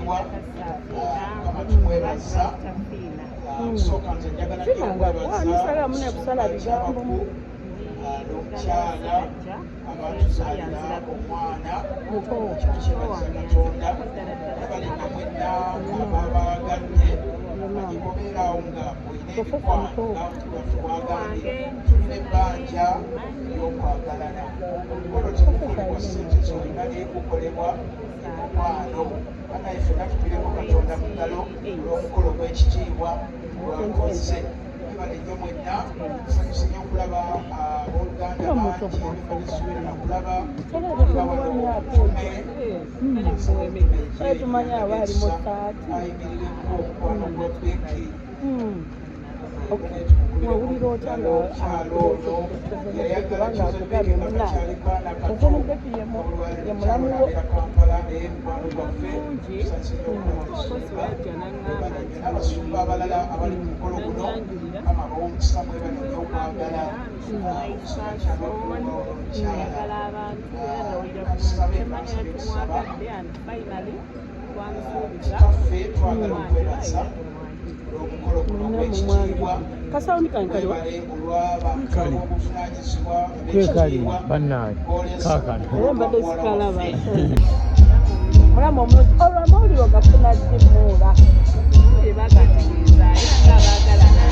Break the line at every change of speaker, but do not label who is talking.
ekitiibwa kama tumwebaza nsooka nze njagala nnyowebazaabakku n'omukyala abatuzaalira omwana kyebaza katonda abalina mwenna ababaagadde mubeeraawo nga olina ebikwano batuwagande tulina ebbanja ery'okwagalana olwo tekukolebwa ssente zolina n'ekukolebwa mukwano anaye ffenna tupireko katonda mu ngalo olw'omukolo gw'ekitiibwa gwakoze ebale nnyo mwenna nsanyuse nnyo okulaba abooluganda bangi bebalisuubira nakulaba
tumanya abaali mu saati
ayimirireko omukwano gwa beki
wawulira otya ngakubanga akugambye munaye ozenebeki ye mulamu wo
abasumba abalala abali mu mukolo guno kama bawomukisa mwebali nnyo okwagala kitaffe twagala okwebaza olw'omukolo guno gw'ekitiibwa
kasawuni kankaliwa
olw'obuvunanyizibwa
kwekali bannaye kaakano
era mbadde sikalaba mulamu omulungi olwo amawulire ogafuna ddimuula
bagategeeza era nga abaagalana